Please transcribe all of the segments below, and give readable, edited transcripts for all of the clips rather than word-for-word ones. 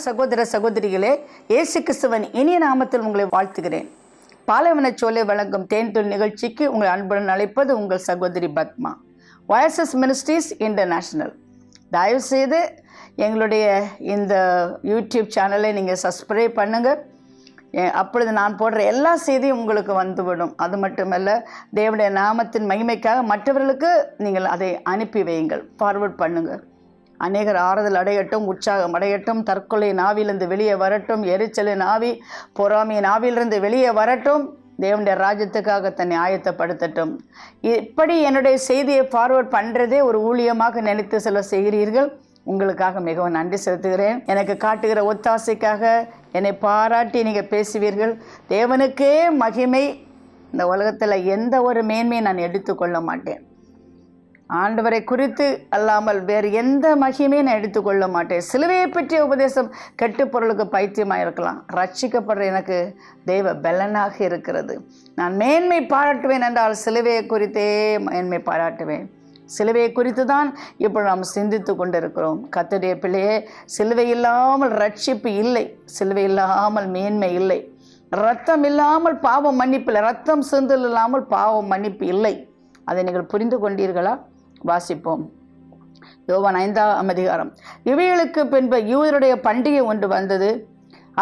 சகோதர சகோதரிகளே, இயேசு கிறிஸ்துவின் இனிய நாமத்தில் உங்களை வாழ்த்துகிறேன். பாலைவன சோலை வழங்கும் தேன்தூள் நிகழ்ச்சிக்கு உங்கள் அன்புடன் அழைப்பது உங்கள் சகோதரி பத்மா. Voices ministries international. தயவுசெய்து எங்களுடைய இந்த யூடியூப் சேனலை நீங்கள் சப்ஸ்கிரைப் பண்ணுங்கள். அப்பொழுது நான் போடுற எல்லா செய்தியும் உங்களுக்கு வந்துவிடும். அது மட்டுமல்ல, தேவனுடைய நாமத்தின் மகிமைக்காக மற்றவர்களுக்கு நீங்கள் அதை அனுப்பி வையுங்கள், ஃபார்வர்ட் பண்ணுங்கள். அநேகர் ஆறுதல் அடையட்டும், உற்சாகம் அடையட்டும், தற்கொலை நாவிலிருந்து வெளியே வரட்டும், எரிச்சலின் ஆவி, பொறாமையின் ஆவிலிருந்து வெளியே வரட்டும், தேவனுடைய ராஜ்யத்துக்காக தன்னை ஆயத்தப்படுத்தட்டும். இப்படி என்னுடைய செய்தியை ஃபார்வர்ட் பண்ணுறதே ஒரு ஊழியமாக நினைத்து சில செய்கிறீர்கள். உங்களுக்காக மிகவும் நன்றி செலுத்துகிறேன். எனக்கு காட்டுகிற ஒத்தாசைக்காக என்னை பாராட்டி நீங்கள் பேசுவீர்கள். தேவனுக்கே மகிமை. இந்த உலகத்தில் எந்த ஒரு மேன்மையை நான் எடுத்துக்கொள்ள மாட்டேன். ஆண்டவரை குறித்து அல்லாமல் வேறு எந்த மகிமையும் நான் எடுத்துக்கொள்ள மாட்டேன். சிலுவையை பற்றிய உபதேசம் கெட்டு பொருளுக்கு பைத்தியமாக இருக்கலாம். ரட்சிக்கப்படுற எனக்கு தெய்வ பலனாக இருக்கிறது. நான் மேன்மை பாராட்டுவேன் என்றால் சிலுவையை குறித்தே மேன்மை பாராட்டுவேன். சிலுவையை குறித்து தான் இப்போ நாம் சிந்தித்து கொண்டிருக்கிறோம். கர்த்தருடைய பிள்ளையே, சிலுவை இல்லாமல் ரட்சிப்பு இல்லை, சிலுவை இல்லாமல் மேன்மை இல்லை, இரத்தம் இல்லாமல் பாவம் மன்னிப்பு இல்லை, இரத்தம் சிந்தல் இல்லாமல் பாவம் மன்னிப்பு இல்லை. அதை நீங்கள் புரிந்து கொண்டீர்களா? வாசிப்போம். யோவான் 5ஆம் அதிகாரம். இவைகளுக்கு பின்பு யூதருடைய பண்டிகை ஒன்று வந்தது.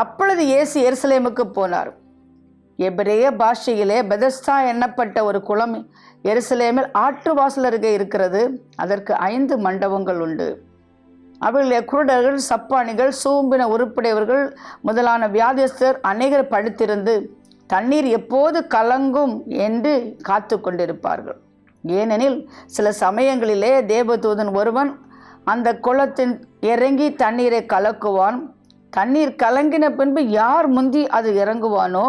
அப்பொழுது இயேசு எருசலேமுக்கு போனார். எபிரேய பாஷையிலே பெதஸ்தா எண்ணப்பட்ட ஒரு குளம் எருசலேமில் ஆற்றுவாசல் அருகே இருக்கிறது. அதற்கு 5 மண்டபங்கள் உண்டு. அவர்களுடைய குருடர்கள், சப்பானிகள், சூம்பின உருப்புடையவர்கள் முதலான வியாதியஸ்தர் அநேகர் படுத்திருந்து தண்ணீர் எப்போது கலங்கும் என்று காத்து கொண்டிருப்பார்கள். ஏனெனில் சில சமயங்களிலே தேவதூதன் ஒருவன் அந்த குளத்தின் இறங்கி தண்ணீரை கலக்குவான். தண்ணீர் கலங்கின பின்பு யார் முந்தி அது இறங்குவானோ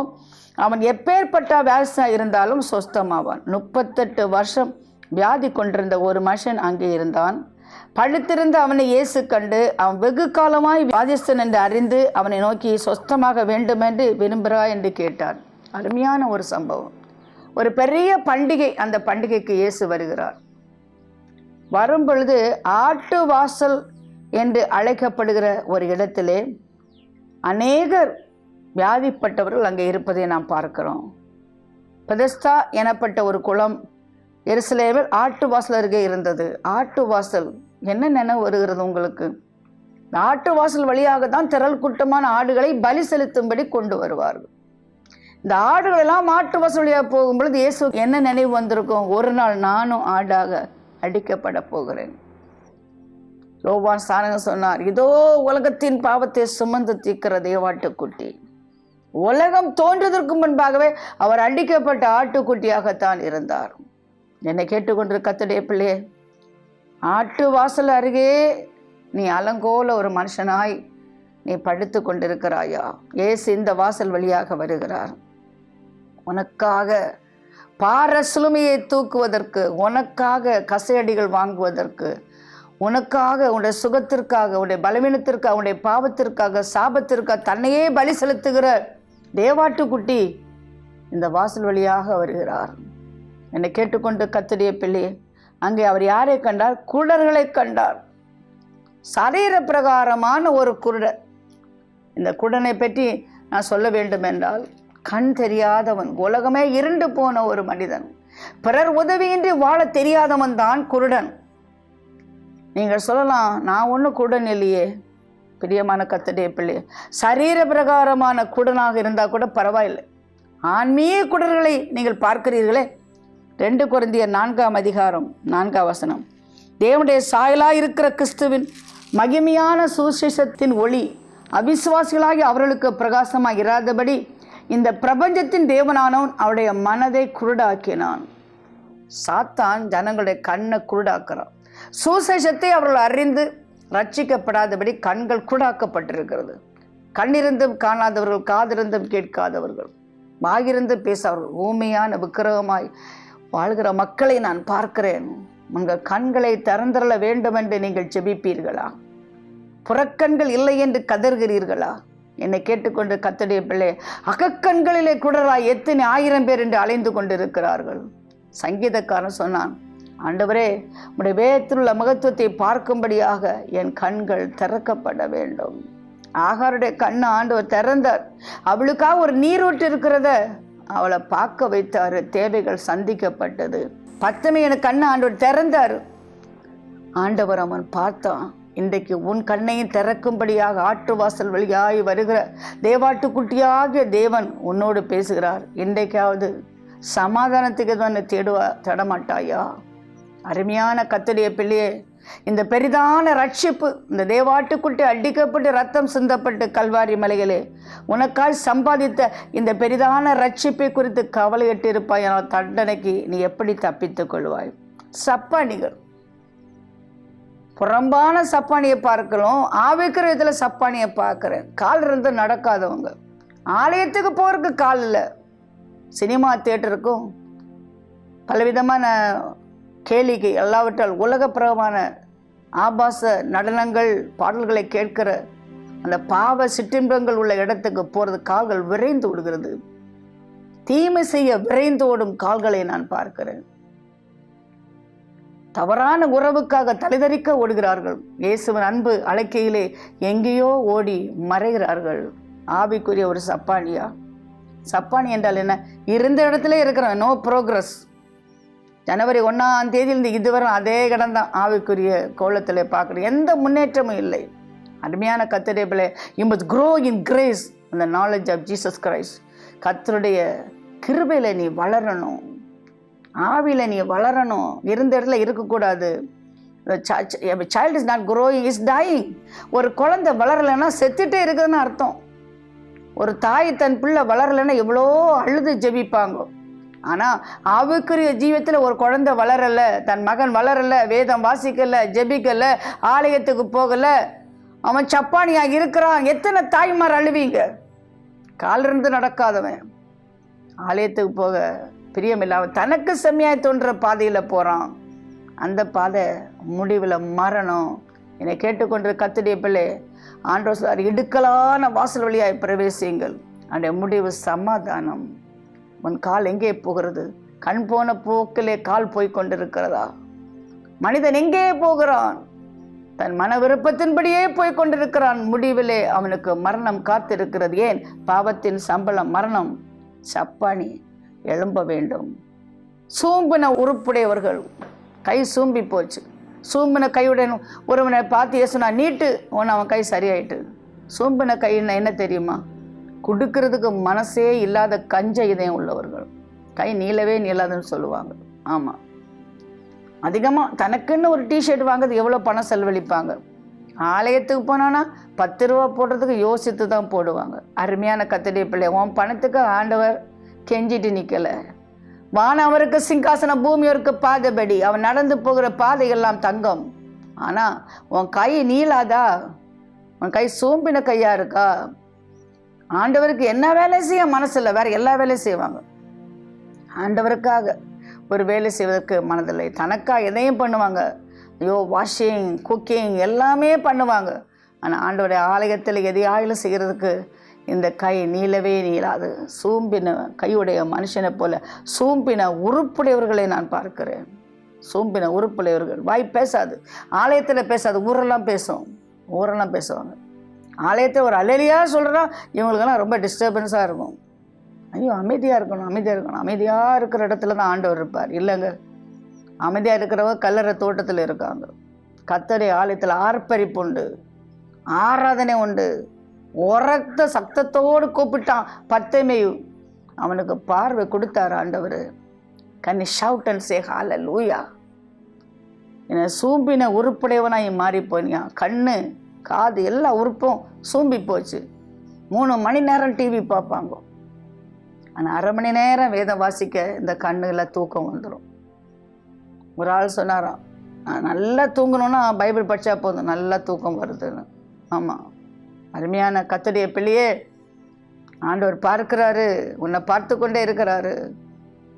அவன் எப்பேற்பட்ட வியாதியா இருந்தாலும் சொஸ்தமாவான். 38 வருஷம் வியாதி கொண்டிருந்த ஒரு மனுஷன் அங்கே இருந்தான். படுத்திருந்த அவனை இயேசு கண்டு அவன் வெகு காலமாய் வியாதிஸ்தன் என்று அறிந்து அவனை நோக்கி சொஸ்தமாக வேண்டுமென்று விரும்புகிறாய் என்று கேட்டார். அருமையான ஒரு சம்பவம். ஒரு பெரிய பண்டிகை. அந்த பண்டிகைக்கு இயேசு வருகிறார். வரும் பொழுது ஆட்டு வாசல் என்று அழைக்கப்படுகிற ஒரு இடத்திலே அநேகர் வியாதிப்பட்டவர்கள் அங்கே இருப்பதை நாம் பார்க்கிறோம். பெதஸ்தா எனப்பட்ட ஒரு குளம் எருசலேமில் ஆட்டு வாசல் அருகே இருந்தது. ஆட்டு வாசல் என்ன நினைவு வருகிறது உங்களுக்கு? ஆட்டு வாசல் வழியாக தான் திரள் கூட்டமான ஆடுகளை பலி செலுத்தும்படி கொண்டு வருவார்கள். இந்த ஆடுகள் எல்லாம் ஆட்டு வாசல் வழியாக போகும்பொழுது இயேசு என்ன நினைவு வந்திருக்கும்? ஒரு நாள் நானும் ஆடாக அடிக்கப்பட போகிறேன். யோவான் சாணகன் சொன்னார், இதோ உலகத்தின் பாவத்தை சுமந்து தீர்க்கிற தேவாட்டுக்குட்டி. உலகம் தோன்றுவதற்கு முன்பாகவே அவர் அடிக்கப்பட்ட ஆட்டுக்குட்டியாகத்தான் இருந்தார். என்னை கேட்டுக்கொண்டு கர்த்தருடைய பிள்ளையே, ஆட்டு வாசல் அருகே நீ அலங்கோல ஒரு மனுஷனாய் நீ படுத்து கொண்டிருக்கிறாயா? இயேசு இந்த வாசல் வழியாக வருகிறார். உனக்காக பார சிலுமையை தூக்குவதற்கு, உனக்காக கசையடிகள் வாங்குவதற்கு, உனக்காக, உன்னுடைய சுகத்திற்காக, உன்னுடைய பலவீனத்திற்காக, உன்னுடைய பாவத்திற்காக, சாபத்திற்காக தன்னையே பலி செலுத்துகிற தேவாட்டுக்குட்டி இந்த வாசல் வழியாக வருகிறார். என்னை கேட்டுக்கொண்டு கர்த்தருடைய பிள்ளையே, அங்கே அவர் யாரை கண்டார்? குருடர்களை கண்டார். சரீர பிரகாரமான ஒரு குருடர். இந்த குருடனை பற்றி நான் சொல்ல வேண்டும் என்றால், கண் தெரியாதவன், உலகமே இருண்டு போன ஒரு மனிதன், பிறர் உதவியின்றி வாழ தெரியாதவன் தான் குருடன். நீங்கள் சொல்லலாம், நான் ஒன்றும் குருடன் இல்லையே. பிரியமான கர்த்தருடைய பிள்ளை, சரீர பிரகாரமான குருடனாக இருந்தால் கூட பரவாயில்லை. ஆன்மீக குருடர்களை நீங்கள் பார்க்கிறீர்களே. 2 கொரிந்தியர் 4ஆம் அதிகாரம் 4ஆம் வசனம். தேவனுடைய சாயலாய் இருக்கிற கிறிஸ்துவின் மகிமையான சுவிசேஷத்தின் ஒளி அவிசுவாசிகளாகி அவர்களுக்கு பிரகாசமாக இராதபடி இந்த பிரபஞ்சத்தின் தேவனானவன் அவருடைய மனதை குருடாக்கினான். சாத்தான் ஜனங்களுடைய கண்ணை குருடாக்குறான். சுவிசேஷத்தை அவர்கள் அறிந்து ரட்சிக்கப்படாதபடி கண்கள் குருடாக்கப்பட்டிருக்கிறது. கண்ணிருந்தும் காணாதவர்கள், காதிருந்தும் கேட்காதவர்கள், வாயிருந்தும் பேசாதவர்கள், ஊமையான விக்கிரகமாய் வாழ்கிற மக்களை நான் பார்க்கிறேன். உங்கள் கண்களை திறந்தரல வேண்டும் என்று நீங்கள் ஜெபிப்பீர்களா? புறக்கண்கள் இல்லை என்று கதறுகிறீர்களா? என்னை கேட்டுக்கொண்டு கர்த்தருடைய பிள்ளை, அகக்கண்களிலே குடராய் எத்தனை 1000 பேர் என்று அலைந்து கொண்டிருக்கிறார்கள். சங்கீதக்காரன் சொன்னான், ஆண்டவரே, உடைய வேதத்தில் உள்ள மகத்துவத்தை பார்க்கும்படியாக என் கண்கள் திறக்கப்பட வேண்டும். ஆகாருடைய கண்ணை ஆண்டவர் திறந்தார். அவளுக்காக ஒரு நீரூற்று இருக்கிறத அவளை பார்க்க வைத்தாரு. தேவைகள் சந்திக்கப்பட்டது. பத்தமையான கண்ணை ஆண்டவர் திறந்தார். ஆண்டவர் அவன் பார்த்தான். இன்றைக்கு உன் கண்ணையும் திறக்கும்படியாக ஆட்டு வாசல் வழியாய் வருகிற தேவாட்டுக்குட்டியாகிய தேவன் உன்னோடு பேசுகிறார். இன்றைக்காவது சமாதானத்துக்கு தான் தேடமாட்டாயா? அருமையான கர்த்தருடைய பிள்ளையே, இந்த பெரிதான ரட்சிப்பு, இந்த தேவாட்டுக்குட்டி அடிக்கப்பட்டு ரத்தம் சிந்தப்பட்டு கல்வாரி மலைகளே உனக்காய் சம்பாதித்த இந்த பெரிதான ரட்சிப்பை குறித்து கவலையிட்டு இருப்பாய். ஆனால் தண்டனைக்கு நீ எப்படி தப்பித்துக் கொள்வாய்? சப்பானிகள், புறம்பான சப்பானியை பார்க்கிறோம், ஆவிக்கிற இதில் சப்பானியை பார்க்குறேன். கால் இருந்து நடக்காதவங்க, ஆலயத்துக்கு போகிறதுக்கு கால் இல்லை, சினிமா தியேட்டருக்கும் பலவிதமான கேளிக்கை எல்லாவற்றால் உலகப்பிரகமான ஆபாச நடனங்கள் பாடல்களை கேட்கிற அந்த பாவ சிற்றின்பங்கள் உள்ள இடத்துக்கு போகிறது கால்கள் விரைந்து விடுகிறது. தீமை செய்ய விரைந்து ஓடும் கால்களை நான் பார்க்கிறேன். தவறான உறவுக்காக தலைதறிக்க ஓடுகிறார்கள். இயேசுவின் அன்பு அழைக்கையிலே எங்கேயோ ஓடி மறைகிறார்கள். ஆவிக்குரிய ஒரு சப்பானியா? சப்பானி என்றால் என்ன? இருந்த இடத்துல இருக்கிறோம், நோ ப்ரோக்ரஸ். ஜனவரி 1ஆம் தேதியிலிருந்து இதுவரை அதே இடம் தான். ஆவிக்குரிய கோலத்தில் பார்க்குறோம், எந்த முன்னேற்றமும் இல்லை. அருமையான கர்த்தருடைய பிள்ளை, you must grow in grace, அந்த நாலேஜ் ஆஃப் ஜீசஸ் கிரைஸ்ட். கர்த்தருடைய கிருபையில் நீ வளரணும், ஆவியில் நீ வளரணும். இருந்த இடத்துல இருக்கக்கூடாது. Child is not growing, is dyeing. ஒரு குழந்தை வளரலைன்னா செத்துட்டே இருக்குதுன்னு அர்த்தம். ஒரு தாய் தன் பிள்ளை வளரலைன்னா எவ்வளோ அழுது ஜெபிப்பாங்க. ஆனால் ஆவிக்குரிய ஜீவத்தில் ஒரு குழந்தை வளரலை, தன் மகன் வளரலை, வேதம் வாசிக்கலை, ஜெபிக்கலை, ஆலயத்துக்கு போகலை, அவன் சப்பானியாக இருக்கிறான். எத்தனை தாய்மார் அழுவீங்க? காலிருந்து நடக்காதவன், ஆலயத்துக்கு போக பிரியமில்லாமல் தனக்கு செம்மையாய் தோன்ற பாதையில் போகிறான். அந்த பாதை முடிவில் மரணம். என்னை கேட்டுக்கொண்டு கர்த்தருடைய பிள்ளை, ஆண்டவர் சொல்றார், இடுக்கலான வாசல் வழியாய் பிரவேசியுங்கள், அந்த முடிவு சமாதானம். உன் கால் எங்கே போகிறது? கண் போன போக்கிலே கால் போய் கொண்டிருக்கிறதா? மனிதன் எங்கே போகிறான்? தன் மன விருப்பத்தின்படியே போய் கொண்டிருக்கிறான். முடிவிலே அவனுக்கு மரணம் காத்திருக்கிறது. ஏன்? பாவத்தின் சம்பளம் மரணம். சப்பானி எழும்ப வேண்டும். சூம்பின உறுப்புடையவர்கள், கை சூம்பி போச்சு. சூம்பின கையுடன் ஒருவனை பார்த்து இயேசுனா நீட்டு, அவன் கை சரியாயிட்டு. சூம்பின கைன்னா என்ன தெரியுமா? கொடுக்கறதுக்கு மனசே இல்லாத கஞ்ச இதயம் உள்ளவர்கள். கை நீளவே நீளாதுன்னு சொல்லுவாங்க. ஆமாம், அதிகமாக தனக்குன்னு ஒரு டிஷர்ட் வாங்குறது எவ்வளோ பணம் செலவழிப்பாங்க. ஆலயத்துக்கு போனான்னா 10 ரூபா போடுறதுக்கு யோசித்து தான் போடுவாங்க. அருமையான கர்த்தருடைய பிள்ளை, உன் பணத்துக்கு ஆண்டவர் கெஞ்சிட்டு நிற்கலை. வானம் அவருக்கு சிங்காசனம், பூமி அவருக்கு பாதபடி. அவன் நடந்து போகிற பாதையெல்லாம் தங்கம். ஆனால் உன் கை நீளாதா? உன் கை சோம்பின கையாக இருக்கா? ஆண்டவருக்கு என்ன வேலை செய்ய மனசில்லை, வேற எல்லா வேலையும் செய்வாங்க. ஆண்டவருக்காக ஒரு வேலை செய்வதற்கு மனதில்லை. தனக்காக எதையும் பண்ணுவாங்க. ஐயோ, வாஷிங், குக்கிங் எல்லாமே பண்ணுவாங்க. ஆனால் ஆண்டவருடைய ஆலயத்தில் எதையாயிலும் செய்கிறதுக்கு இந்த கை நீளவே நீளாது. சூம்பின கையுடைய மனுஷனை போல சூம்பின உறுப்புடையவர்களை நான் பார்க்கிறேன். சூம்பின உறுப்புடையவர்கள். வாய் பேசாது, ஆலயத்தில் பேசாது, ஊரெல்லாம் பேசும். ஊரெல்லாம் பேசுவாங்க. ஆலயத்தை ஒரு அலையிலியாக சொல்கிறா, இவங்களுக்கெல்லாம் ரொம்ப டிஸ்டர்பன்ஸாக இருக்கும். ஐயோ, அமைதியாக இருக்கணும், அமைதியாக இருக்கணும். அமைதியாக இருக்கிற இடத்துல தான் ஆண்டவர் இருப்பார். இல்லைங்க, அமைதியாக இருக்கிறவங்க கல்லறை தோட்டத்தில் இருக்காங்க. கர்த்தருடைய ஆலயத்தில் ஆர்ப்பரிப்பு உண்டு, ஆராதனை உண்டு. உரத்த சத்தத்தோடு கூப்பிட்டான் பத்தேமையும். அவனுக்கு பார்வை கொடுத்தார் ஆண்டவர். கண்ணி ஷவுட் அண்ட் சே ஹல்லேலூயா. என்னை சூம்பின உறுப்புடையவனாய் மாறி போனியா. கண்ணு, காது, எல்லா உறுப்பும் சூம்பி போச்சு. 3 மணி நேரம் டிவி பார்ப்பாங்க. ஆனால் 1/2 மணி நேரம் வேதம் வாசிக்க இந்த கண்ணுல தூக்கம் வந்துடும். ஒரு ஆள் சொன்னாராம், நல்லா தூங்கணுன்னா பைபிள் படித்தா போதும், நல்லா தூக்கம் வருதுன்னு. ஆமாம், அருமையான கர்த்தருடைய பிள்ளையே, ஆண்டவர் பார்க்குறாரு, உன்னை பார்த்து கொண்டே இருக்கிறாரு.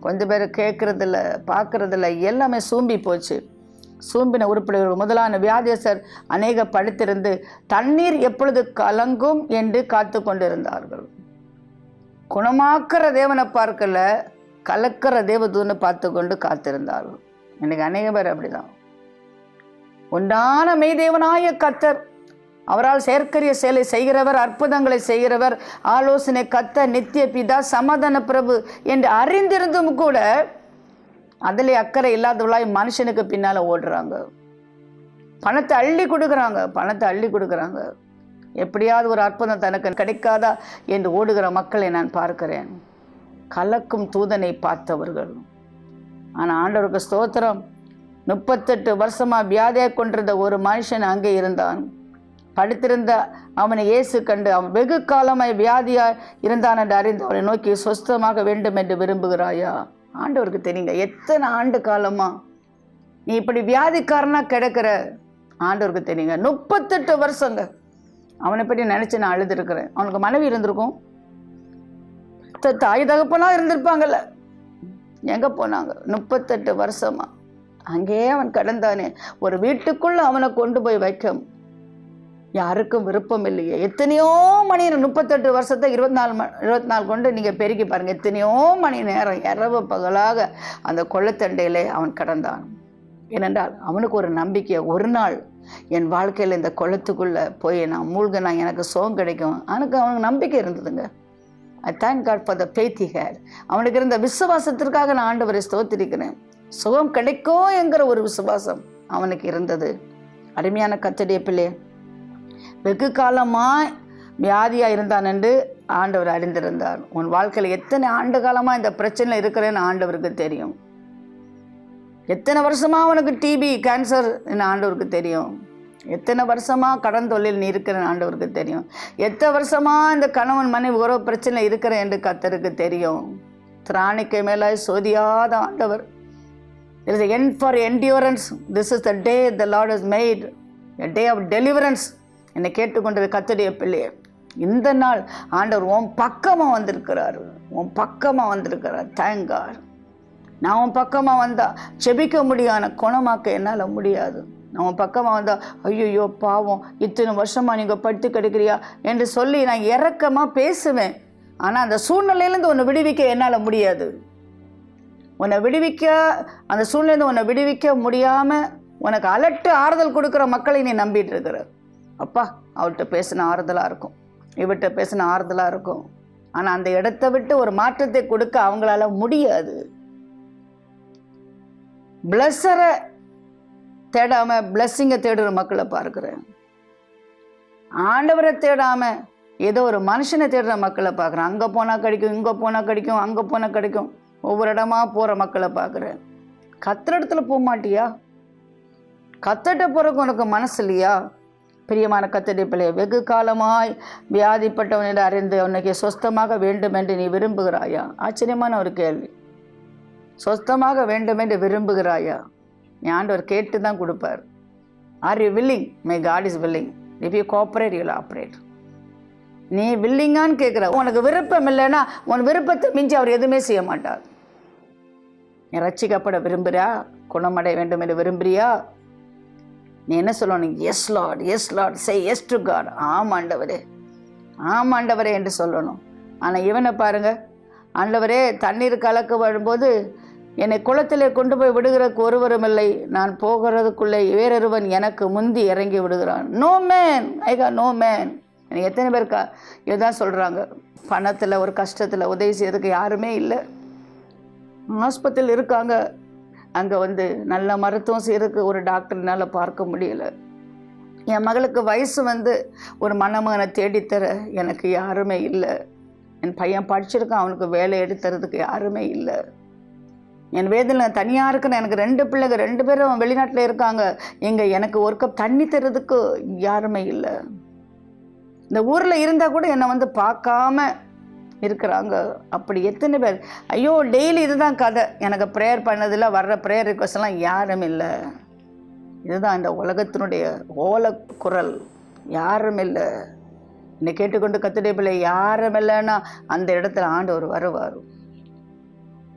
கொஞ்சம் பேர் கேட்குறதில்ல, பார்க்குறதில்ல, எல்லாமே சூம்பி போச்சு. சூம்பின உறுப்பினர்கள் முதலான வியாதியஸ்தர் அநேக படுத்திருந்து தண்ணீர் எப்பொழுது கலங்கும் என்று காத்து கொண்டிருந்தார்கள். குணமாக்குற தேவனை பார்க்கல, கலக்கிற தேவதூனை பார்த்து கொண்டு காத்திருந்தார்கள். இன்னைக்கு அநேக பேர் அப்படிதான். உண்டான மெய்தேவனாய கர்த்தர் அவரால் செயற்கரிய செயலை செய்கிறவர், அற்புதங்களை செய்கிறவர், ஆலோசனை கர்த்தர், நித்திய பிதா, சமாதான பிரபு என்று அறிந்திருந்தும் கூட அதிலே அக்கறை இல்லாதவளாய் மனுஷனுக்கு பின்னால ஓடுறாங்க. பணத்தை அள்ளி கொடுக்குறாங்க. எப்படியாவது ஒரு அற்புதம் தனக்கு கிடைக்காதா என்று ஓடுகிற மக்களை நான் பார்க்கிறேன். கலக்கும் தூதனை பார்த்தவர்கள். ஆனால் ஆண்டவருக்கு ஸ்தோத்திரம், 38 வருஷமா வியாதியாக கொண்டிருந்த ஒரு மனுஷன் அங்கே இருந்தான். படுத்திருந்த அவனை இயேசு கண்டு, அவன் வெகு காலமாய் வியாதியாய் இருந்தான் என்று அறிந்து அவனை நோக்கி, சொஸ்தமாக வேண்டும் என்று விரும்புகிறாயா? ஆண்டவருக்கு தெரியுங்க, எத்தனை ஆண்டு காலமா நீ இப்படி வியாதிக்காரனா கிடக்கிற. ஆண்டவருக்கு தெரியுங்க, 38 வருஷங்க. அவனை பற்றி நினைச்சு நான் அழுதுருக்கிறேன். அவனுக்கு மனைவி இருந்திருக்கும், தாய் தகப்பனா இருந்திருப்பாங்கல்ல, எங்க போனாங்க? 38 வருஷமா அங்கேயே அவன் கடந்தானே. ஒரு வீட்டுக்குள்ள அவனை கொண்டு போய் வைக்க யாருக்கும் விருப்பம் இல்லையே. எத்தனையோ மணி நேரம், 38 வருஷத்தை 24 கொண்டு நீங்க பெருக்கி பாருங்க. எத்தனையோ மணி நேரம் இரவு பகலாக அந்த கொள்ளத்தண்டையிலே அவன் கடந்தான். ஏனென்றால் அவனுக்கு ஒரு நம்பிக்கை, ஒரு நாள் என் வாழ்க்கையில் இந்த குளத்துக்குள்ள போய் நான் மூழ்கினா எனக்கு சுகம் கிடைக்கும். அவனுக்கு நம்பிக்கை இருந்ததுங்க. I thank God for the faith he had. அவனுக்கு இருந்த விசுவாசத்திற்காக நான் ஆண்டவரை ஸ்தோத்திரிக்கிறேன். சுகம் கிடைக்கும் என்கிற ஒரு விசுவாசம் அவனுக்கு இருந்தது. அருமையான கர்த்தருடைய பிள்ளை, வெகு காலமாய் வியாதியா இருந்தான் என்று ஆண்டவர் அறிந்திருந்தார். உன் வாழ்க்கையில் எத்தனை ஆண்டு காலமா இந்த பிரச்சனை இருக்கிறேன்னு ஆண்டவருக்கு தெரியும். எத்தனை வருஷமா அவனுக்கு டிபி, கேன்சர் ஆண்டவருக்கு தெரியும். எத்தனை வருஷமா கடன் தொழில் நீ இருக்கிற ஆண்டவருக்கு தெரியும். எத்தனை வருஷமா இந்த கணவன் மனைவி உறவு பிரச்சனை இருக்கிற என்று கர்த்தருக்கு தெரியும். திராணிக்கை மேல சோதியாத ஆண்டவர். There is an end for endurance. This is the day the Lord has made, a day of deliverance. என்னை கேட்டுக்கொண்டது கர்த்தருடைய பிள்ளையே, இந்த நாள் ஆண்டவர் உன் பக்கமா வந்திருக்கிறார். Thank God. நான் உன் பக்கமாக வந்தா செபிக்க முடியாது, குணமாக்க என்னால் முடியாது. நான் உன் பக்கமாக வந்தா, ஐயோ பாவம், இத்தனை வருஷமாக நீங்கள் படுத்து கிடைக்கிறியா என்று சொல்லி நான் இறக்கமாக பேசுவேன். ஆனால் அந்த சூழ்நிலையிலேருந்து உன்னை விடுவிக்க என்னால் முடியாது. அந்த சூழ்நிலையிலேருந்து உன்னை விடுவிக்க முடியாமல் உனக்கு அலட்டு ஆறுதல் கொடுக்குற மக்களை நீ நம்பிட்டு இருக்கிற. அப்பா, அவர்கிட்ட பேசின ஆறுதலாக இருக்கும், இவர்கிட்ட பேசின ஆறுதலாக இருக்கும். ஆனால் அந்த இடத்தை விட்டு ஒரு மாற்றத்தை கொடுக்க அவங்களால முடியாது. பிளஸரை தேடாம பிளஸ்ஸிங்கை தேடுற மக்களை பார்க்கிறேன். ஆண்டவரை தேடாம ஏதோ ஒரு மனுஷனை தேடுற மக்களை பார்க்குறேன். அங்கே போனால் கிடைக்கும், இங்கே போனால் கிடைக்கும், அங்கே போனால் கிடைக்கும், ஒவ்வொரு இடமா போகிற மக்களை பார்க்குறேன். கர்த்தர் இடத்துல போக மாட்டியா? கர்த்தர்கிட்ட போகிறக்கு உனக்கு மனசு இல்லையா? பிரியமான கர்த்தருடைய பிள்ளையே, வெகு காலமாய் வியாதிப்பட்டவனிடம் அறிந்து அவனுக்கு சொஸ்தமாக வேண்டும் என்று நீ விரும்புகிறாயா? ஆச்சரியமான ஒரு கேள்வி. சொஸ்தமாக வேண்டும் என்று விரும்புகிறாயா? நீ ஆண்டவர் கேட்டு தான் கொடுப்பார். Are you willing? My God is willing. If you cooperate you will operate. நீ வில்லிங்கான்னு கேட்குற. உனக்கு விருப்பம் இல்லைன்னா உன் விருப்பத்தை மிஞ்சி அவர் எதுவுமே செய்ய மாட்டார். நீ ரட்சிக்கப்பட விரும்புறியா? குணமடைய வேண்டும் என்று விரும்புறியா? நீ என்ன சொல்லணும்? Yes Lord, yes Lord, say yes to God. ஆமாண்டவரே, ஆமாண்டவரே என்று சொல்லணும். ஆனால் இவனை பாருங்க, ஆண்டவரே தண்ணீர் கலக்க வரும்போது என்னை குளத்திலே கொண்டு போய் விடுகிறதுக்கு ஒருவரும் இல்லை, நான் போகிறதுக்குள்ளே வேறொருவன் எனக்கு முந்தி இறங்கி விடுகிறான். No man, I got no man. எனக்கு எத்தனை பேருக்கா இதுதான் சொல்கிறாங்க. பணத்தில் ஒரு கஷ்டத்தில் உதவி செய்யறதுக்கு யாருமே இல்லை. ஆஸ்பத்திரியில் இருக்காங்க, அங்கே நல்ல மருத்துவம் செய்யறதுக்கு ஒரு டாக்டர்னால பார்க்க முடியலை. என் மகளுக்கு வயசு ஒரு மணமகனை தேடித்தர எனக்கு யாருமே இல்லை. என் பையன் படிச்சிருக்கான், அவனுக்கு வேலை எடுத்துறதுக்கு யாருமே இல்லை. என் வேதனை தனியாக இருக்குன்னு எனக்கு 2 பிள்ளைங்க, 2 பேரும் வெளிநாட்டில் இருக்காங்க. எனக்கு ஒரு கப் தண்ணி தர்றதுக்கு யாருமே இல்லை. இந்த ஊரில் இருந்தால் கூட என்னை பார்க்காம இருக்கிறாங்க. அப்படி எத்தனை பேர். ஐயோ, டெய்லி இதுதான் கதை. எனக்கு ப்ரேயர் பண்ணதில்லை, வர்ற ப்ரேயர் ரிக்வஸ்ட்லாம் யாரும் இல்லை. இதுதான் இந்த உலகத்தினுடைய ஓலை குரல். யாரும் இல்லை. என்னை கேட்டுக்கொண்டு கர்த்தருடைய பிள்ளை, யாரும் இல்லைன்னா அந்த இடத்துல ஆண்டவர் வருவார்.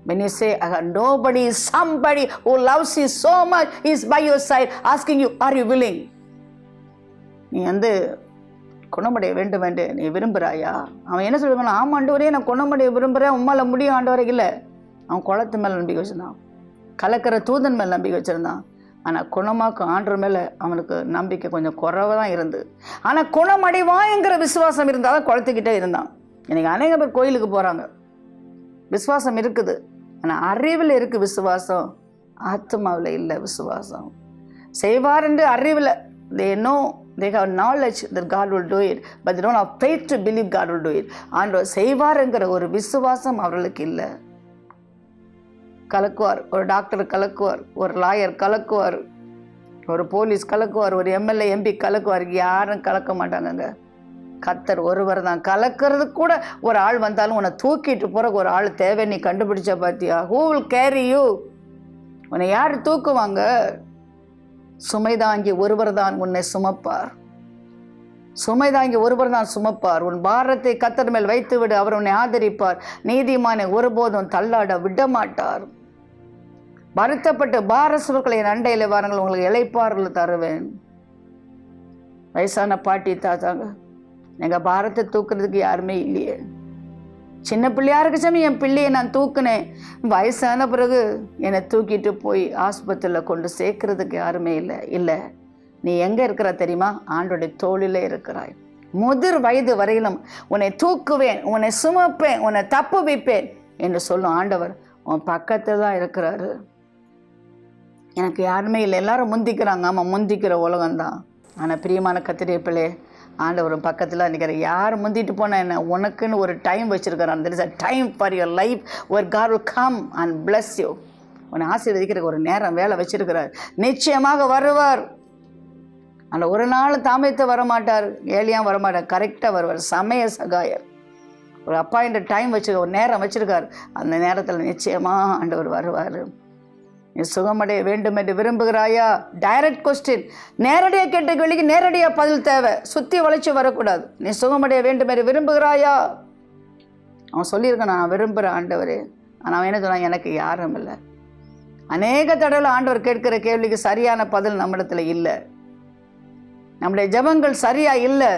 When you say nobody, somebody who loves you so much is by your side asking you, are you willing? நீ குணமடைய வேண்டும் என்று நீ விரும்புகிறாயா? அவன் என்ன சொல்லுவான்? ஆமாம் ஆண்டவரே, நான் குணமடைய விரும்புகிறேன், உம்மால முடியும் ஆண்டவரே. இல்லை, அவன் குளத்து மேலே நம்பிக்கை வச்சுருந்தான், கலக்கிற தூதன் மேலே நம்பிக்கை வச்சுருந்தான். ஆனால் குணமாக்கும் ஆண்டவர் மேலே அவனுக்கு நம்பிக்கை கொஞ்சம் குறைவாக தான் இருந்தது. ஆனால் குணமடைவாங்கிற விசுவாசம் இருந்தால் தான் குழத்துக்கிட்டே இருந்தான். இன்றைக்கி அநேக பேர் கோயிலுக்கு போகிறாங்க, விசுவாசம் இருக்குது, ஆனால் அறிவில் இருக்குது விசுவாசம், ஆத்மாவில் இல்லை விசுவாசம். செய்வார் என்று அறிவில், they know, they have knowledge that God will do it, but they don't have faith to believe God will do it. ஆண்டவர் செய்வாருங்கிற ஒரு விசுவாசம் அவர்களுக்கு இல்லை. கலக்குவார், ஒரு டாக்டர் கலக்குவார், ஒரு லாயர் கலக்குவார், ஒரு போலீஸ் கலக்குவார், ஒரு எம்எல்ஏ எம்பி கலக்குவார், யாரும் கலக்க மாட்டாங்கங்க. கர்த்தர் ஒருவர் தான். கலக்கிறதுக்கு கூட ஒரு ஆள் வந்தாலும் உன்னை தூக்கிட்டு போகிறக்கு ஒரு ஆள் தேவை. நீ கண்டுபிடிச்ச பார்த்தியா? who will carry you? உன்னை யார் தூக்குவாங்க? சுமைதாங்கி ஒருவர் தான் உன்னை சுமப்பார். சுமைதாங்கி ஒருவர் தான் சுமப்பார். உன் பாரத்தை கர்த்தர் மேல் வைத்து விடு, அவர் உன்னை ஆதரிப்பார். நீதிமானை ஒருபோதும் தள்ளாட விட மாட்டார். வருத்தப்பட்டு பாரசுவர்களை என் அண்டையில் வாருங்கள், உங்களுக்கு இளைப்பாறுதல் தருவேன். வயசான பாட்டி தாத்தாங்க, எங்கள் பாரத்தை தூக்குறதுக்கு யாருமே இல்லையே. சின்ன பிள்ளையா இருக்க சமயம் என் பிள்ளையை நான் தூக்குனேன், வயசான பிறகு என்னை தூக்கிட்டு போய் ஆஸ்பத்திரியில் கொண்டு சேர்க்கறதுக்கு யாருமே இல்லை. இல்லை, நீ எங்கே இருக்கிற தெரியுமா? ஆண்டோடைய தோளிலே இருக்கிறாய். முதிர் வயது வரையிலும் உன்னை தூக்குவேன், உன்னை சுமப்பேன், உன்னை தப்பு வைப்பேன் என்று சொல்லும் ஆண்டவர் உன் பக்கத்தில் தான் இருக்கிறாரு. எனக்கு யாருமே இல்லை, எல்லாரும் முந்திக்கிறாங்க. ஆமாம், முந்திக்கிற உலகம்தான். ஆனால் பிரியமான கர்த்தருடைய பிள்ளையே, ஆண்டவர் பக்கத்தில் நிற்கிற. யார் முந்திட்டு போனால் என்ன? உனக்குன்னு ஒரு time வச்சுருக்கிறான். there is a time for your life where God will come and bless you. உன்னை ஆசீர்வதிக்கிற ஒரு நேரம் வேலை வச்சிருக்கிறார். நிச்சயமாக வருவார். அந்த ஒரு நாள் தாமதித்து வரமாட்டார், ஏழியாக வரமாட்டார், கரெக்டாக வருவார். சமய சகாயர். ஒரு அப்பாயிண்ட் டைம் வச்சுருக்க, ஒரு நேரம் வச்சுருக்கார். அந்த நேரத்தில் நிச்சயமாக ஆண்டவர் வருவார். நீ சுகமடைய வேண்டும் என்று விரும்புகிறாயா? Direct question. நேரடியாக கேட்ட கேள்விக்கு நேரடியாக பதில் தேவை. சுற்றி வளைச்சி வரக்கூடாது. நீ சுகமடைய வேண்டும் என்று விரும்புகிறாயா? அவன் சொல்லியிருக்கான், நான் விரும்புகிறேன் ஆண்டவரே. ஆனால் அவன் என்ன சொன்னான்? எனக்கு யாரும் இல்லை. அநேக தடவை ஆண்டவர் கேட்கிற கேள்விக்கு சரியான பதில் நம்மிடத்துல இல்லை. நம்முடைய ஜபங்கள் சரியா இல்லை.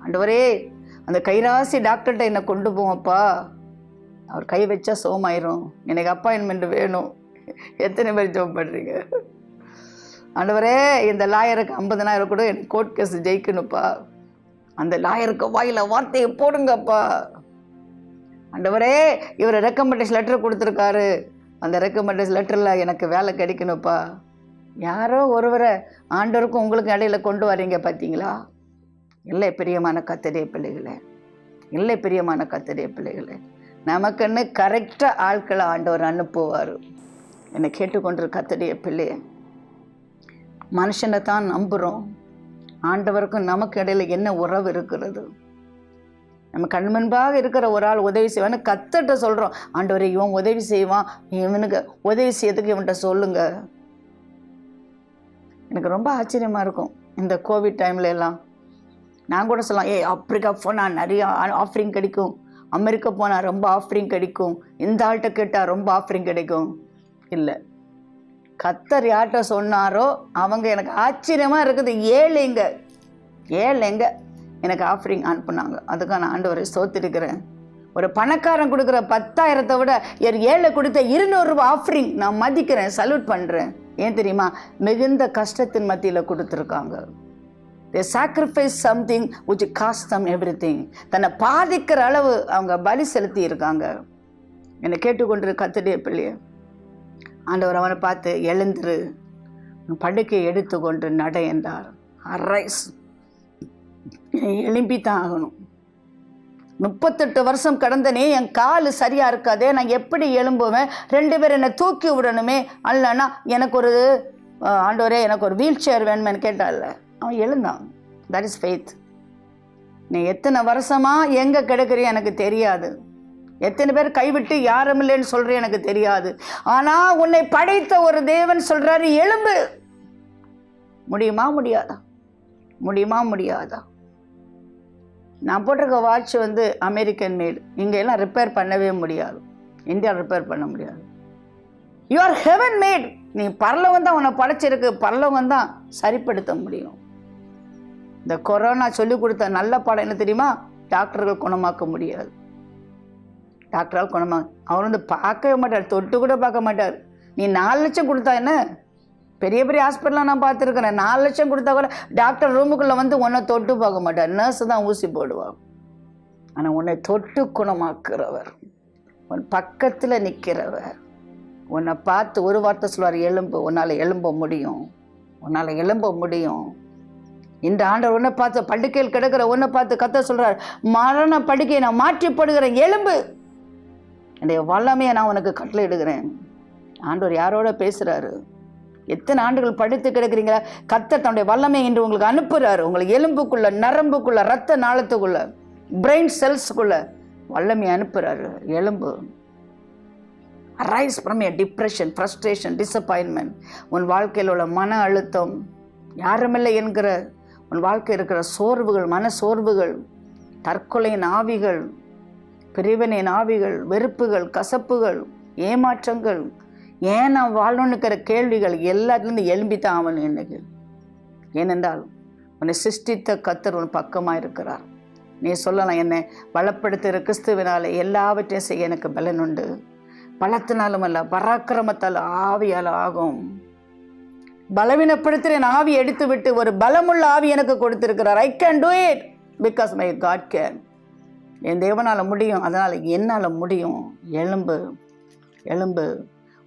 ஆண்டவரே, அந்த கைராசி டாக்டர்கிட்ட என்னை கொண்டு போவப்பா, அவர் கை வச்சா சோமாயிரும், எனக்கு அப்பாயின்மெண்ட் வேணும். எத்தனை பேர் ஜெபம் பண்ணுறீங்க? ஆண்டவரே, இந்த லாயருக்கு 50,000 கூட எனக்கு கோர்ட் கேஸ் ஜெயிக்கணுப்பா, அந்த லாயருக்கு வாயில வார்த்தையை போடுங்கப்பா. ஆண்டவரே, இவர் ரெக்கமெண்டேஷன் லெட்டர் கொடுத்துருக்காரு, அந்த ரெக்கமெண்டேஷன் லெட்டரில் எனக்கு வேலை கிடைக்கணுப்பா. யாரோ ஒருவரை ஆண்டவருக்கும் உங்களுக்கும் இடையில கொண்டு வரீங்க பார்த்தீங்களா? இல்லை பிரியமான கர்த்தருடைய பிள்ளைகளே, இல்லை பிரியமான கர்த்தருடைய பிள்ளைகளே, நமக்குன்னு கரெக்டாக ஆட்களை ஆண்டவர் அனுப்புவார். என்னை கேட்டுக்கொண்டிருக்க கர்த்தருடைய பிள்ளையே, மனுஷனை தான் நம்புகிறோம், ஆண்டவருக்கும் நமக்கு இடையில என்ன உறவு இருக்கிறது? நம்ம கண் முன்பாக இருக்கிற ஒரு ஆள் உதவி செய்வான்னு கர்த்தர்கிட்ட சொல்கிறோம். ஆண்டவரே, இவன் உதவி செய்வான், இவனுக்கு உதவி செய்யறதுக்கு இவன்கிட்ட சொல்லுங்க. எனக்கு ரொம்ப ஆச்சரியமாக இருக்கும். இந்த கோவிட் டைம்ல எல்லாம் நான் கூட சொல்லலாம், ஆப்பிரிக்கா போனால் நிறைய ஆஃபரிங் கிடைக்கும், அமெரிக்கா போனால் ரொம்ப ஆஃபரிங் கிடைக்கும், இந்த ஆள்கிட்ட கேட்டால் ரொம்ப ஆஃபரிங் கிடைக்கும். இல்லை, கர்த்தர் யார்கிட்ட சொன்னாரோ அவங்க எனக்கு ஆச்சரியமாக இருக்குது. ஏழைங்க எனக்கு ஆஃபரிங் அனுப்புனாங்க. அதுக்காக நான் ஆண்டவரை ஸ்தோத்திருக்கிறேன். ஒரு பணக்காரன் கொடுக்குற 10,000 விட ஏழை கொடுத்த 200 ரூபாய் ஆஃபரிங் நான் மதிக்கிறேன், சல்யூட் பண்ணுறேன். ஏன் தெரியுமா? மிகுந்த கஷ்டத்தின் மத்தியில் கொடுத்துருக்காங்க. they sacrifice something which cost them everything. தன்னை பாதிக்கிற அளவு அவங்க பலி செலுத்தி இருக்காங்க. என்னை கேட்டுக்கொண்டு கர்த்தருடைய பிள்ளையே, ஆண்டவர் அவனை பார்த்து, எழுந்துரு, படுக்கையை எடுத்துக்கொண்டு நட என்றார். அரைஸ், எழும்பித்தான் ஆகணும். 38 வருஷம் கடந்தனே, என் கால் சரியா இருக்காதே, நான் எப்படி எழும்புவேன்? 2 பேர் என்னை தூக்கி விடணுமே, அல்லனா எனக்கு ஒரு ஆண்டவரே எனக்கு ஒரு வீல் சேர் வேணுமென்னு கேட்டால அவன் எழுந்தான். That is faith. நீ எத்தனை வருஷமா எங்கே கிடக்குறிய எனக்கு தெரியாது, எத்தனை பேர் கைவிட்டு யாரும் இல்லைன்னு சொல்கிறேன் எனக்கு தெரியாது, ஆனால் உன்னை படைத்த ஒரு தேவன் சொல்கிறாரு, எழும்பு. முடியுமா முடியாதா? முடியுமா முடியாதா? நான் போட்டிருக்க வாட்ச் அமெரிக்கன் மேடு. இங்கே எல்லாம் ரிப்பேர் பண்ணவே முடியாது, இந்தியா ரிப்பேர் பண்ண முடியாது. You are heaven made. நீ பரலோகம் தான் உன்னை படைச்சிருக்கு, பரலோகம் தான் சரிப்படுத்த முடியும். இந்த கொரோனா சொல்லி கொடுத்த நல்ல பாடம் என்ன தெரியுமா? டாக்டர்கள் குணமாக்க முடியாது. டாக்டரால் குணமாக அவர் பார்க்கவே மாட்டார், தொட்டு கூட பார்க்க மாட்டார். நீ 4 லட்சம் கொடுத்தா என்ன? பெரிய பெரிய ஹாஸ்பிட்டலில் நான் பார்த்துருக்கிறேன். 4 லட்சம் கொடுத்தா கூட டாக்டர் ரூமுக்குள்ளே வந்து உன்னை தொட்டு பார்க்க மாட்டார், நர்ஸு தான் ஊசி போடுவாங்க. ஆனால் உன்னை தொட்டு குணமாக்குறவர், உன் பக்கத்தில் நிற்கிறவர், உன்னை பார்த்து ஒரு வார்த்தை சொல்வார், எலும்பு, உன்னால் எழும்ப முடியும், உன்னால் எழும்ப முடியும். இந்த ஆண்டவர் உன்னை பார்த்து, படுக்கையில் கிடக்கிற உன்னை பார்த்து கத்த சொல்கிறார், மரண படுக்கையை நான் மாற்றிப்படுகிறேன், எலும்பு, என்னுடைய வல்லமையை நான் உனக்கு கட்டளையிடுகிறேன். ஆண்டவர் யாரோட பேசுகிறாரு? எத்தனை ஆண்டுகள் படித்து கிடக்கிறீங்களா? கர்த்தர் தன்னுடைய வல்லமை என்று உங்களுக்கு அனுப்புகிறாரு. உங்களுக்கு எலும்புக்குள்ள, நரம்புக்குள்ள, ரத்த நாளத்துக்குள்ள, பிரெயின் செல்ஸுக்குள்ள வல்லமை அனுப்புகிறாரு. எலும்பு. Arise from a depression, frustration, disappointment. உன் வாழ்க்கையில் உள்ள மன அழுத்தம், யாருமில்லை என்கிற உன் வாழ்க்கை இருக்கிற சோர்வுகள், மன சோர்வுகள், தற்கொலையின் ஆவிகள், பிரிவினையின் ஆவிகள், வெறுப்புகள், கசப்புகள், ஏமாற்றங்கள், ஏன் நான் வாழணுங்கிற கேள்விகள் எல்லாத்துலேருந்து எழும்பித்தான் அவன் இன்னைக்கு. ஏனென்றால் உன்னை சிருஷ்டித்த கர்த்தர் உன் பக்கமாக இருக்கிறார். நீ சொல்லலாம், என்னை பலப்படுத்துகிற கிறிஸ்துவினால எல்லாவற்றையும் செய்ய எனக்கு பலன் உண்டு. பலத்தினாலும் அல்ல, பராக்கிரமத்தால், ஆவியால் ஆகும். பலவீனப்படுத்துகிற என் ஆவி எடுத்து விட்டு ஒரு பலமுள்ள ஆவி எனக்கு கொடுத்திருக்கிறார். I can do it because my God can. என் தேவனால் முடியும், அதனால் என்னால் முடியும். எலும்பு, எலும்பு.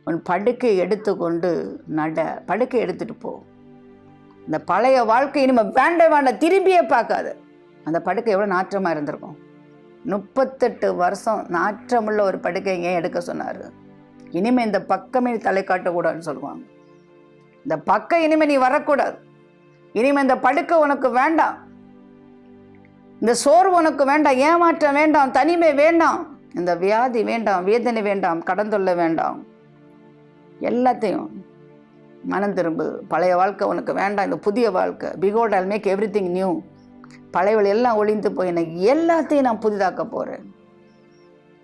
உன் படுக்கை எடுத்துக்கொண்டு நட. படுக்கை எடுத்துகிட்டு போ. இந்த பழைய வாழ்க்கை இனிமேல் வேண்டாம், திரும்பியே பார்க்காத. அந்த படுக்கை எவ்வளோ நாற்றமாக இருந்திருக்கும். 38 வருஷம் நாற்றமுள்ள ஒரு படுக்கை ஏன் எடுக்க சொன்னார்? இனிமேல் இந்த பக்கமே தலை காட்டக்கூடாதுன்னு சொல்லுவாங்க. இந்த பக்கம் இனிமேல் நீ வரக்கூடாது. இனிமேல் இந்த படுக்கை உனக்கு வேண்டாம், இந்த சோர்வு உனக்கு வேண்டாம், ஏமாற்றம் வேண்டாம், தனிமை வேண்டாம், இந்த வியாதி வேண்டாம், வேதனை வேண்டாம், கடந்தொல்ல வேண்டாம். எல்லாத்தையும் மனம் திரும்பு. பழைய வாழ்க்கை உனக்கு வேண்டாம், இந்த புதிய வாழ்க்கை. பிகோல்ட் ஐல் மேக் எவ்ரிதிங் நியூ. பழையவள் எல்லாம் ஒளிந்து போயின, எல்லாத்தையும் நான் புதிதாக்க போகிறேன்.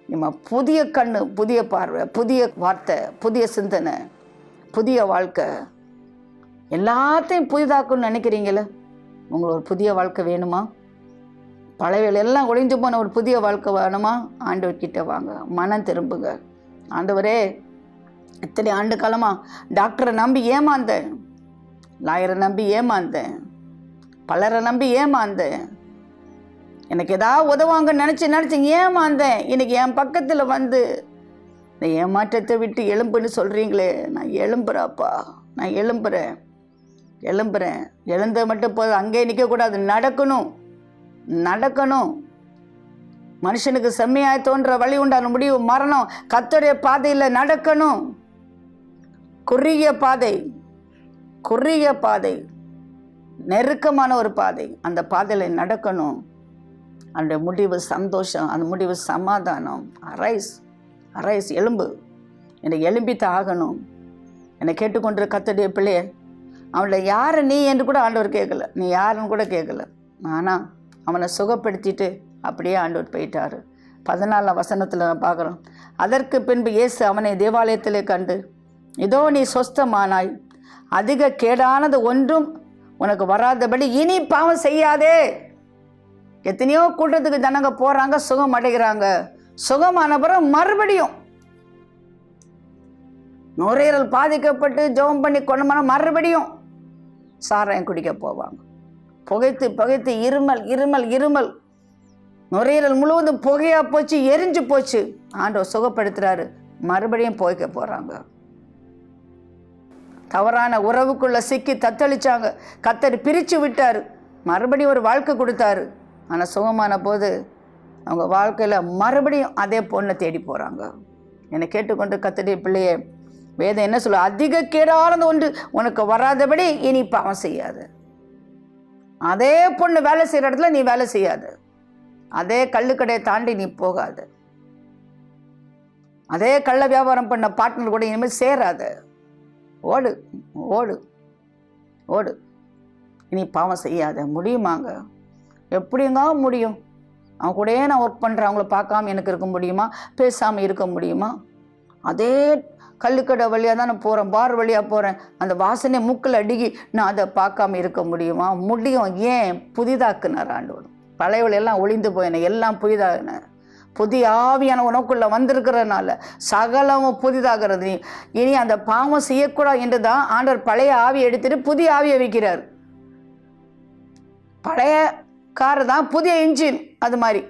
நம்ம புதிய கண்ணு, புதிய பார்வை, புதிய வார்த்தை, புதிய சிந்தனை, புதிய வாழ்க்கை, எல்லாத்தையும் புதிதாக்கணும்னு நினைக்கிறீங்களே? உங்களுக்கு ஒரு புதிய வாழ்க்கை வேணுமா? பழையவள் எல்லாம் ஒளிந்து போன ஒரு புதிய வாழ்க்கை வேணுமா? ஆண்டவர்கிட்ட வாங்க, மனம் திரும்புங்க. ஆண்டவரே, இத்தனை ஆண்டு காலமாக டாக்டரை நம்பி ஏமாந்தேன், லாயரை நம்பி ஏமாந்தேன், பலரை நம்பி ஏமாந்தேன், எனக்கு ஏதாவது உதவாங்கன்னு நினச்சி ஏமாந்தேன். இன்னைக்கு என் பக்கத்தில் வந்து இந்த ஏமாற்றத்தை விட்டு எழும்புன்னு சொல்கிறீங்களே, நான் எழும்புறாப்பா, நான் எழும்புறேன். எழுந்த மட்டும் போது அங்கே நிற்கக்கூடாது, நடக்கணும், நடக்கணும். மனுஷனுக்கு செம்மையாய் தோன்ற வழி உண்டான முடிவு மரணம். கர்த்தருடைய பாதையில் நடக்கணும். குறுகிய பாதை, குறுகிய பாதை, நெருக்கமான ஒரு பாதை. அந்த பாதையில் நடக்கணும். அந்த முடிவு சந்தோஷம், அந்த முடிவு சமாதானம். அரைஸ், அரைஸ், எலும்பு. என்னை எலும்பித்து ஆகணும். என்னை கேட்டுக்கொண்டிருக்க கர்த்தருடைய பிள்ளைய, அவனை யார் நீ என்று கூட ஆண்டவர் கேட்கல, நீ யாருன்னு கூட கேட்கல. ஆனால் அவனை சுகப்படுத்திட்டு அப்படியே ஆண்டவர் போயிட்டார். 14ஆம் வசனத்தில் நான் பார்க்குறோம். அதற்கு பின்பு இயேசு அவனை தேவாலயத்திலே கண்டு, இதோ நீ சொஸ்தமானாய், அதிக கேடானது ஒன்றும் உனக்கு வராதபடி இனி பாவம் செய்யாதே. எத்தனையோ கூட்டத்துக்கு ஜனங்க போகிறாங்க, சுகம் அடைகிறாங்க. சுகமான பிறகு மறுபடியும் நுரையீரல் பாதிக்கப்பட்டு ஜெபம் பண்ணி கொண்டமான மறுபடியும் சாராயம் குடிக்க போவாங்க. புகைத்து புகைத்து இருமல் இருமல் இருமல், நுரையீரல் முழுவதும் புகையா போச்சு, எரிஞ்சு போச்சு. ஆண்டவர் சுகப்படுத்துறாரு, மறுபடியும் புகைக்க போறாங்க. தவறான உறவுக்குள்ள சிக்கி தத்தளிச்சாங்க, கர்த்தர் பிரித்து விட்டார், மறுபடியும் ஒரு வாழ்க்கை கொடுத்தாரு. ஆனால் சுகமான போது அவங்க வாழ்க்கையில் மறுபடியும் அதே பொண்ணை தேடி போகிறாங்க. என்னை கேட்டுக்கொண்டு கர்த்தருடைய பிள்ளையே, வேதம் என்ன சொல்ல? அதிக கேடானது ஒன்று உனக்கு வராதபடி இனி பாவம் செய்யாது. அதே பொண்ணு வேலை செய்கிற இடத்துல நீ வேலை செய்யாது. அதே கள்ளுக்கடையை தாண்டி நீ போகாது. அதே கள்ள வியாபாரம் பண்ண பார்ட்னர் கூட இனிமேல் சேராத. ஓடு ஓடு ஓடு. இனி பாவம் செய்யாத. முடியுமாங்க? எப்படிங்க முடியும்? அவன் கூடயே நான் ஒர்க் பண்ணுறேன், அவங்கள பார்க்காம எனக்கு இருக்க முடியுமா? பேசாமல் இருக்க முடியுமா? அதே கள்ளுக்கடை வழியாக தான் நான் போகிறேன், பார் வழியாக போகிறேன், அந்த வாசனை மூக்கில் அடிக்கி நான் அதை பார்க்காம இருக்க முடியுமா? முடியும். ஏன்? புதிதாக்குனார் ஆண்டவர். பழையவள் எல்லாம் ஒளிந்து போயின, எல்லாம் புதிதாகின. புதிய ஆவியான உனக்குள்ள வந்திருக்கிறதுனால சகலமும் புதிதாகிறது. இனி அந்த பாவம் செய்யக்கூடாது என்று தான் ஆண்டவர் பழைய ஆவியை எடுத்துட்டு புதிய ஆவியை வைக்கிறார். பழைய காரு தான் புதிய இன்ஜின், அது மாதிரி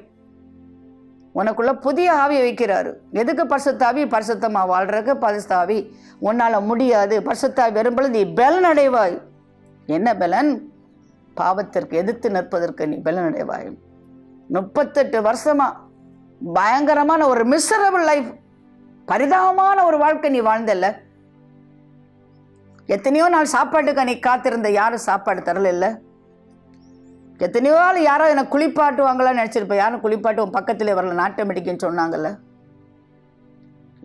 உனக்குள்ள புதிய ஆவியை வைக்கிறாரு. எதுக்கு பரிசுத்தாவி? பரிசுத்தமா வாழ்றதுக்கு பரிசுத்தாவி. உன்னால முடியாது. பரிசுத்தாவி வரும்பொழுது நீ பலன் அடைவாய். என்ன பலன்? பாவத்திற்கு எதிர்த்து நிற்பதற்கு நீ பலன் அடைவாய். 38 வருஷமா பயங்கரமான ஒரு மிசரபிள் லைஃப், பரிதாபமான ஒரு வாழ்க்கை நீ வாழ்ந்தல்ல. எத்தனையோ நாள் சாப்பாட்டுக்கு நீ காத்திருந்த, யாரும் சாப்பாடு தரல இல்லை. எத்தனையோ நாள் யாரோ என்னை குளிப்பாட்டுவாங்களான்னு நினச்சிருப்ப, யாரும் குளிப்பாட்டு பக்கத்திலே வரல, ஆட்டோமேட்டிக்குன்னு சொன்னாங்கல்ல.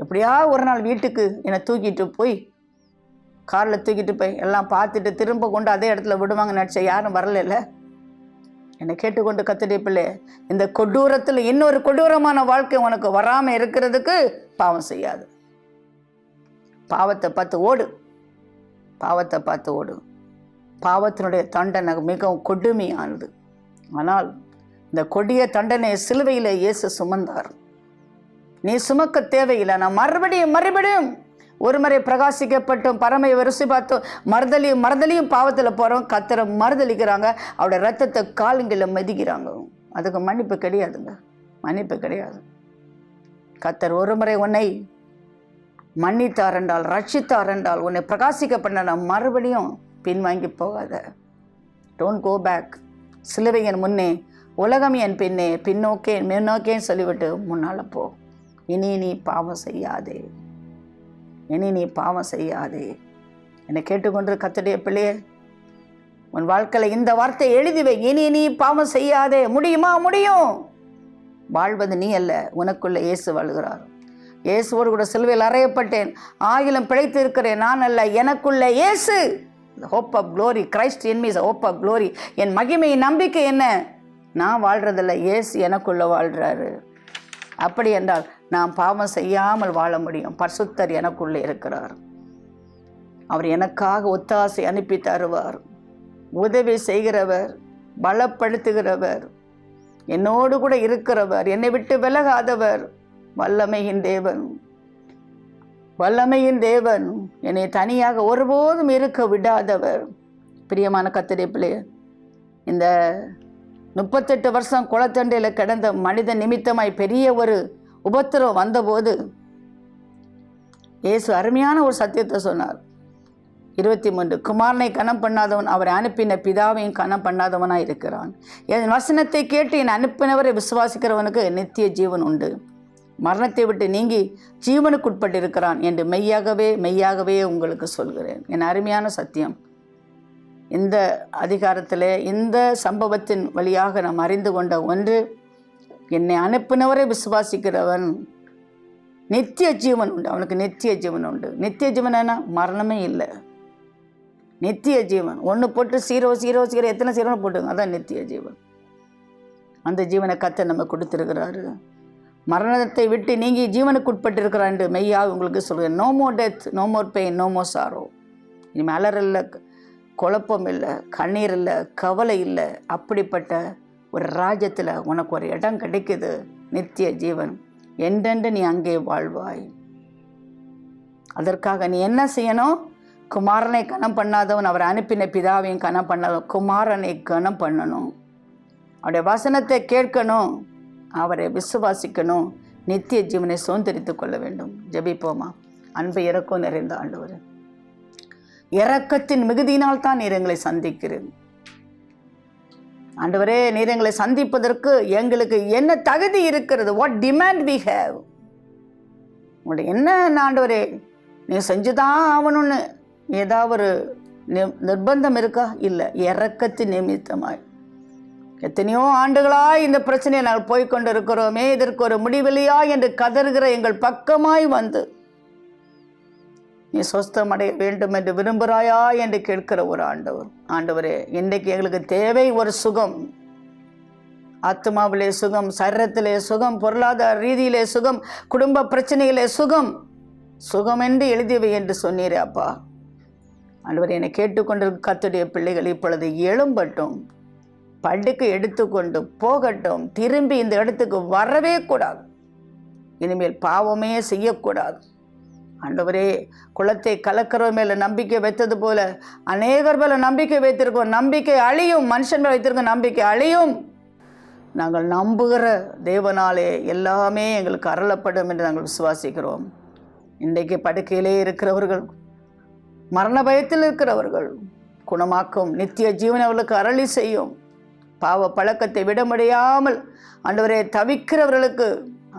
எப்படியா ஒரு நாள் வீட்டுக்கு என்னை தூக்கிட்டு போய் காரில் தூக்கிட்டு போய் எல்லாம் பார்த்துட்டு திரும்ப கொண்டு அதே இடத்துல விடுவாங்க நினச்ச, யாரும் வரல. என்னை கேட்டுக்கொண்டு கத்துடைய பிள்ளை, இந்த கொடூரத்தில் இன்னொரு கொடூரமான வாழ்க்கை உனக்கு வராமல் இருக்கிறதுக்கு பாவம் செய்யாது. பாவத்தை பார்த்து ஓடு, பாவத்தை பார்த்து ஓடு. பாவத்தினுடைய தண்டனை மிகவும் கொடுமையானது. ஆனால் இந்த கொடிய தண்டனை சிலுவையில் இயேசு சுமந்தார். நீ சுமக்க தேவையில்லை. நான் மறுபடியும் ஒரு முறை பிரகாசிக்கப்பட்டோம், பரமையை ருசி பார்த்தோம், மறுதலியும் பாவத்தில் போகிறோம், கத்தரை மறுதளிக்கிறாங்க, அவருடைய ரத்தத்தை காலுங்களை மதிக்கிறாங்க. அதுக்கு மன்னிப்பு கிடையாதுங்க, மன்னிப்பு கிடையாது. கத்தர் ஒரு முறை உன்னை மன்னித்தார் என்றால், ரட்சித்தார் என்றால், உன்னை பிரகாசிக்க பண்ண மறுபடியும் பின்வாங்கி போகாத. Don't go back. சிலுவையின் முன்னே, உலகம் என் பின்னே, முன்னோக்கேன்னு சொல்லிவிட்டு முன்னால் போ. இனி நீ பாவம் செய்யாதே, இனி நீ பாவம் செய்யாதே. என்னை கேட்டுக்கொண்டு கர்த்தருடைய பிள்ளையே, உன் வாழ்க்கையில் இந்த வார்த்தை எழுதிவை, இனி நீ பாவம் செய்யாதே. முடியுமா? முடியும். வாழ்வது நீ அல்ல, உனக்குள்ள இயேசு வாழ்கிறார். இயேசுவோடு கூட சிலுவையில் அறையப்பட்டேன், ஆகிலும் பிழைத்து இருக்கிறேன், நான் அல்ல, எனக்குள்ள இயேசு. Hope of glory, Christ in me is hope of glory. என் மகிமையின் நம்பிக்கை என்ன? நான் வாழ்றதில்ல, இயேசு எனக்குள்ள வாழ்கிறாரு. அப்படி என்றால் நாம் பாவம் செய்யாமல் வாழ முடியும். பரிசுத்தர் எனக்குள்ளே இருக்கிறார். அவர் எனக்காக ஒத்தாசை அனுப்பி தருவார். உதவி செய்கிறவர், பலப்படுத்துகிறவர், என்னோடு கூட இருக்கிறவர், என்னை விட்டு விலகாதவர், வல்லமையின் தேவன், வல்லமையின் தேவன், என்னை தனியாக ஒருபோதும் இருக்க விடாதவர். பிரியமான கர்த்தருடைய பிள்ளையே, இந்த 38 வருஷம் குளத்தண்டையில் கிடந்த மனித நிமித்தமாய் பெரிய ஒரு உபத்திரம் வந்தபோது இயேசு அருமையான ஒரு சத்தியத்தை சொன்னார். 23, குமாரனை கனம் பண்ணாதவன் அவரை அனுப்பின பிதாவையும் கனம் பண்ணாதவனாய் இருக்கிறான். என் வசனத்தை கேட்டு என் அனுப்பினவரை விசுவாசிக்கிறவனுக்கு நித்திய ஜீவன் உண்டு, மரணத்தை விட்டு நீங்கி ஜீவனுக்குட்பட்டு இருக்கிறான் என்று மெய்யாகவே உங்களுக்கு சொல்கிறேன். என் அருமையான சத்தியம். இந்த அதிகாரத்தில் இந்த சம்பவத்தின் வழியாக நாம் அறிந்து கொண்ட ஒன்று, என்னை அனுப்பினவரை விசுவாசிக்கிறவன் நித்திய ஜீவன் உண்டு, அவனுக்கு நித்திய ஜீவன் உண்டு. நித்திய ஜீவன் என்ன? மரணமே இல்லை, நித்திய ஜீவன். 1 போட்டு 0 எத்தனை 0 போட்டுங்க, அதான் நித்திய ஜீவன். அந்த ஜீவனை கர்த்தர் நம்ம கொடுத்துருக்கிறாரு. மரணத்தை விட்டு நீங்கி ஜீவனுக்கு உட்பட்டு இருக்கிறான் என்று மெய்யாக உங்களுக்கு சொல்கிறேன். No more death, no more pain, no more sorrow. இனிமேல் அலர் இல்லை, குழப்பம் இல்லை, கண்ணீர் இல்லை, கவலை இல்லை. அப்படிப்பட்ட ஒரு ராஜ்யத்தில் உனக்கு ஒரு இடம் கிடைக்குது, நித்திய ஜீவன். என்றென்று நீ அங்கே வாழ்வாய். அதற்காக நீ என்ன செய்யணும்? குமாரனை கனம் பண்ணாதவன் அவரை அனுப்பின பிதாவையும் கனம் பண்ணாதவன். குமாரனை கனம் பண்ணணும், அவருடைய வசனத்தை கேட்கணும், அவரை விசுவாசிக்கணும், நித்திய ஜீவனை சுதந்திரித்து கொள்ள வேண்டும். ஜெபிப்போமா. அன்பு இறக்கம் நிறைந்த ஆண்டவரே, இரக்கத்தின் மிகுதியினால் தான் நீர் எங்களை சந்திக்கிறேன். ஆண்டவரே, நீர் எங்களை சந்திப்பதற்கு எங்களுக்கு என்ன தகுதி இருக்கிறது? What demand we have? உங்களுடைய என்ன ஆண்டவரே, நீ செஞ்சுதான் ஆகணும்னு ஏதாவது ஒரு நிர்பந்தம் இருக்கா? இல்லை. இரக்கத்தின் நிமித்தமாய் எத்தனையோ ஆண்டுகளாய் இந்த பிரச்சனையை நாங்கள் போய்கொண்டு இருக்கிறோமே, இதற்கு ஒரு முடிவில்லையா என்று கதறுகிற எங்கள் பக்கமாய் வந்து நீ சொஸ்தமடைய வேண்டும் என்று விரும்புகிறாயா என்று கேட்கிற ஒரு ஆண்டவர். ஆண்டவரே, இன்றைக்கு எங்களுக்கு தேவை ஒரு சுகம். ஆத்மாவிலே சுகம், சரீரத்திலே சுகம், பொருளாதார ரீதியிலே சுகம், குடும்ப பிரச்சனையிலே சுகம். சுகம் என்று எழுதியவை என்று சொன்னீரே அப்பா. ஆண்டவரே, என்னை கேட்டுக்கொண்டிருக்க கர்த்தருடைய பிள்ளைகள் இப்பொழுது எழும்பட்டும், படுக்கை எடுத்துக்கொண்டு போகட்டும், திரும்பி இந்த இடத்துக்கு வரவே கூடாது. இனிமேல் பாவமே செய்யக்கூடாது. ஆண்டவரே, குளத்தை கலக்கிறவன் மேலே நம்பிக்கை வைத்தது போல அநேகர் மேலே நம்பிக்கை வைத்திருக்கோம். நம்பிக்கை அழியும். மனுஷன் மேலே வைத்திருக்க நம்பிக்கை அழியும். நாங்கள் நம்புகிற தேவனாலே எல்லாமே எங்களுக்கு அருளப்படும் என்று நாங்கள் விசுவாசிக்கிறோம். இன்றைக்கு படுக்கையிலே இருக்கிறவர்கள், மரண பயத்தில் இருக்கிறவர்கள் குணமாக்கும். நித்திய ஜீவன் அவர்களுக்கு அருளி செய்யும். பாவ பழக்கத்தை விட முடியாமல் ஆண்டவரே தவிக்கிறவர்களுக்கு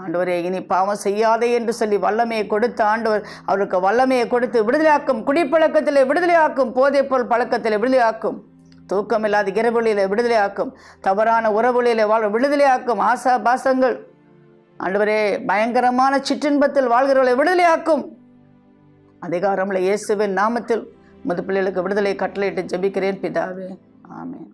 ஆண்டவரே இனி பாவம் செய்யாதே என்று சொல்லி வல்லமையை கொடுத்த ஆண்டவர் அவருக்கு வல்லமையை கொடுத்து விடுதலையாக்கும். குடிப்பழக்கத்தில் விடுதலையாக்கும். போதைப்பொருள் பழக்கத்தில் விடுதலையாக்கும். தூக்கமில்லாத இரவுகளில் விடுதலையாக்கும். தவறான உறவுகளில் வாழ விடுதலையாக்கும். ஆசா பாசங்கள் ஆண்டவரே பயங்கரமான சிற்றின்பத்தில் வாழ்கிறவர்களை விடுதலையாக்கும். அதிகாரமுள்ள இயேசுவின் நாமத்தில் உமது பிள்ளைகளுக்கு விடுதலை கட்டளையிட்டு ஜெபிக்கிறேன் பிதாவே. ஆமென்.